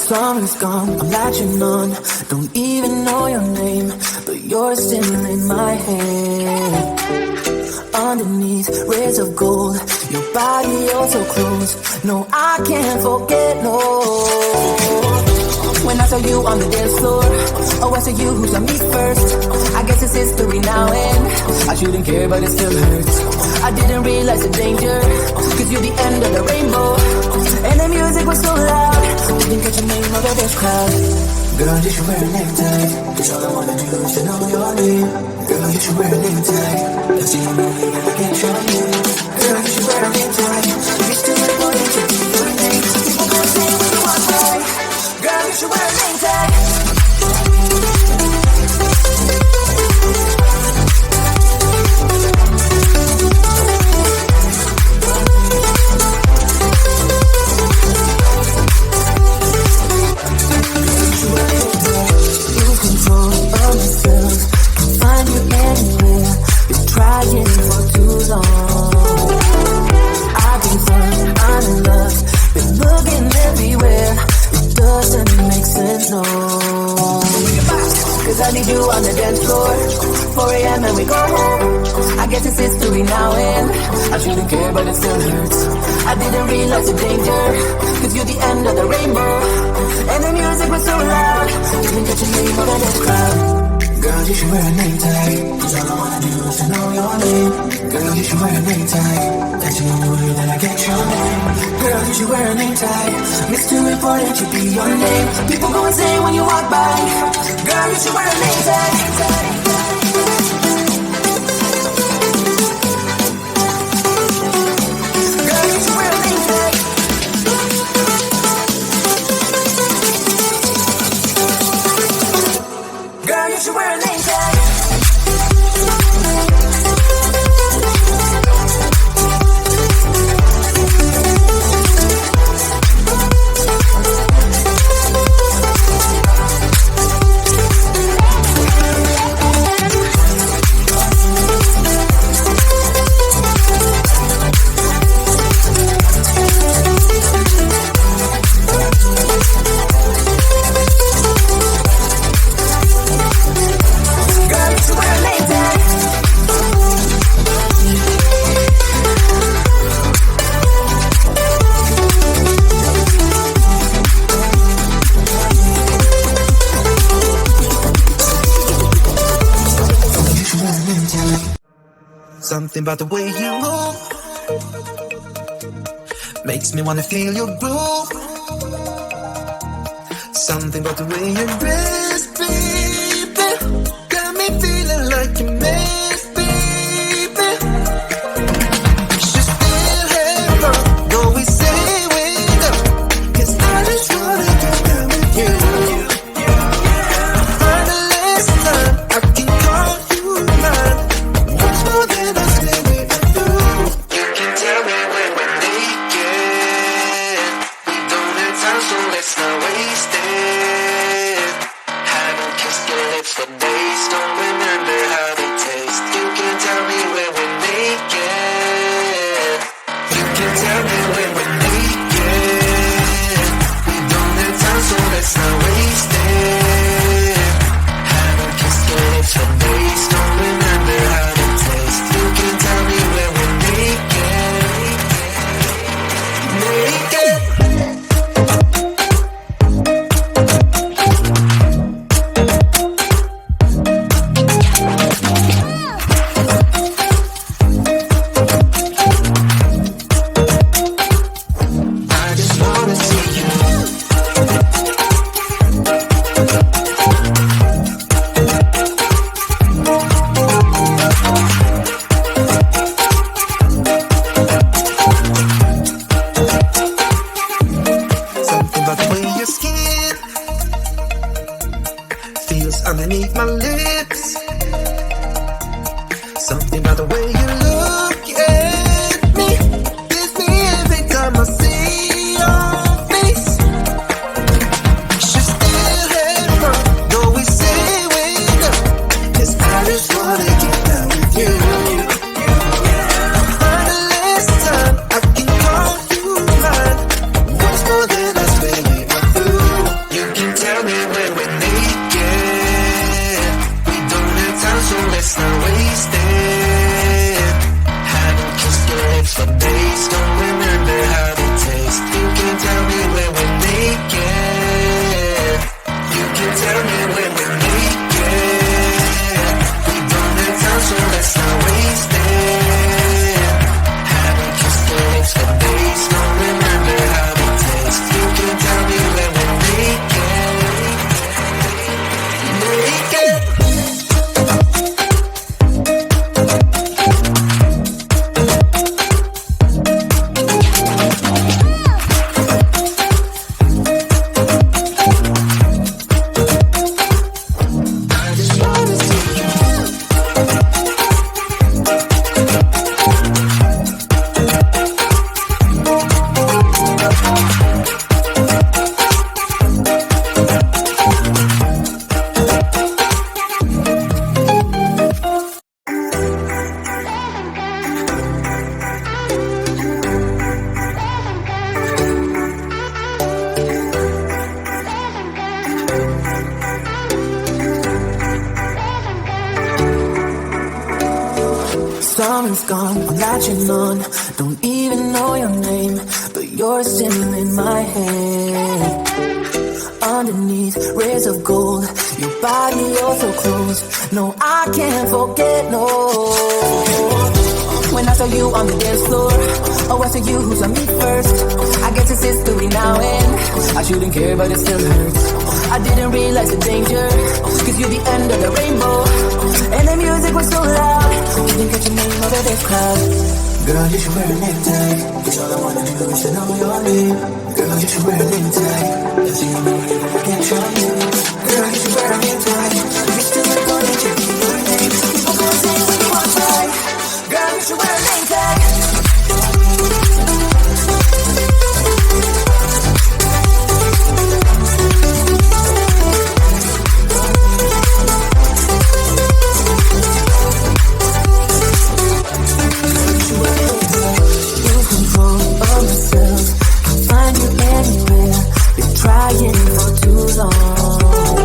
Summer's gone, I'm latching on. Don't even know your name, but you're still in my head. Underneath rays of gold, your body oh so close. No, I can't forget, no. When I saw you on the dance floor, oh, I saw you who saw me first. I guess it's history now and I shouldn't care, but it still hurts. I didn't realize the danger, cause you're the end of the rainbow. And the music was so loud, didn't catch your name over this crowd. Girl, you should wear a name tag, cause all I wanna do is to know your name. Girl, you should wear a name tag, cause you know me and I can't show you. Girl, you should wear a name tag, it's too important to be your name. People gonna say when you walk by. Girl, you should wear a name tag. Lose control of myself, can't find you anywhere. Been trying for too long. I've been fun, I'm in love, been looking everywhere. Doesn't make sense, no. Cause I need you on the dance floor 4 a.m. and we go home. I guess it's history now and I shouldn't care, but it still hurts. I didn't realize the danger, cause you're the end of the rainbow. And the music was so loud, didn't get your name over this crowd. Girl, you should wear a name tag, cause all I wanna do is to know your name. Girl, you should wear a name tag, that's the only way that I get your name. Girl, you should wear a name tag, it's too important to be your name. People go insane when you walk by. Girl, you should wear a name tag. Girl, you should wear a name tag. Girl, you should wear a name tag. Something about the way you move makes me wanna feel your groove. Something about the way you dress, baby, got me feeling like you made, baby. You should still have fun, though we say we don't, 'cause I just wanna get down with you. For the last time, I can call you mine. What's more than I say we do? You can tell me when we're naked. We don't have time, so let's not waste it. Haven't kissed your lips for days, don't remember how they taste. You can tell me when we're naked. You can tell me when we're naked. We don't have time, so let's not waste it. Haven't kissed your lips for days, don't remember how they taste. You can tell me when we're naked. Naked. I just wanna see you. Something about the way your skin feels underneath my lips. Something about the way you look at me gives me every time I see your face. We should still have fun, though we say we don't, 'cause I just wanna get down with you. For the last time, I can call you mine. What's more than I say we are through? let's not waste it. Haven't kissed your lips for days, don't remember how they taste. You can tell me when we're naked. You can tell me when we're naked. We don't have time, so let's not waste it. Haven't kissed your lips for days, don't remember how they taste. You can tell me when we're naked. Naked. Summer's gone, I'm latching on. Don't even know your name, but you're still in my head. Underneath rays of gold, your body oh so close. No, I can't forget, no. When I saw you on the dance floor, oh, I saw you who saw me first. I guess it's history now and I shouldn't care, but it still hurts. I didn't realize the danger, cause you're the end of the rainbow. And the music was so loud, you didn't get your name over this crowd. Girl, you should wear a name tag, cause all I wanna do is to know your name. Girl, you should wear a name tag, that's the only way that I get your name. Girl, you should wear a name tag, you're still important to be your name. People gonna say when you walk by, girl, you should wear a name tag. Trying for too long.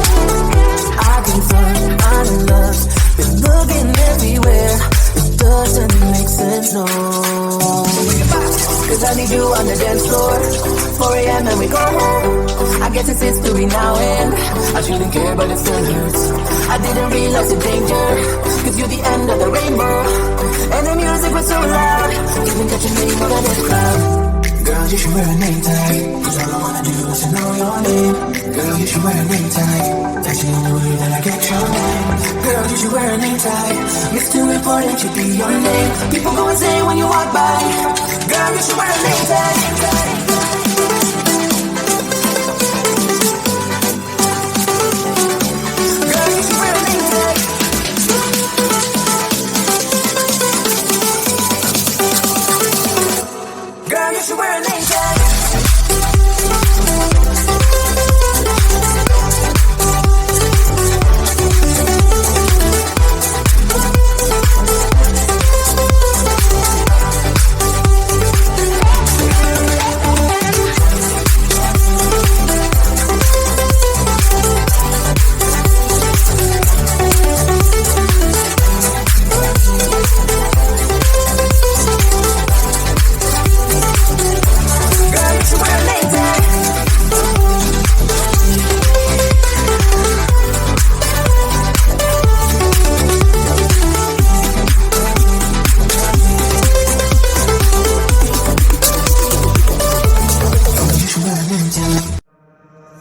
I've been fun, I'm in love, been looking everywhere. It doesn't make sense, no. Cause I need you on the dance floor, 4 a.m. and we go home. I guess it's history now and I shouldn't care, but it still hurts. I didn't realize the danger, cause you're the end of the rainbow. And the music was so loud, you didn't get your name out of this crowd. Girl, you should wear a name tag, cause all I wanna do is to know your name. Girl, you should wear a name tag, that's the only way that I get your name. Girl, you should wear a name tag, it's too important to be your name. People go insane when you walk by. Girl, you should wear a name tag. Girl, you should wear a name tag. Girl, you should wear a name tag.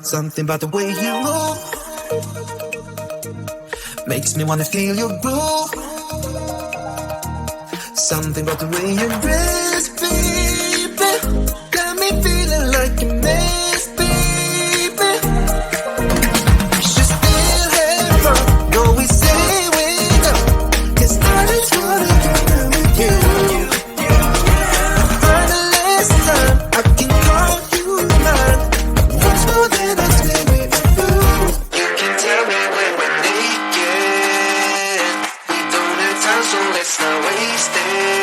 Something about the way you move makes me wanna feel your groove. Something about the way you dress, baby, got me feeling like a mess, baby. We should still have fun, though we say we don't, 'cause I just wanna get down with you. For the last time, I can call you mine. Once more than I stay with you. You can tell me when we're naked. We don't have time, so let's not waste it.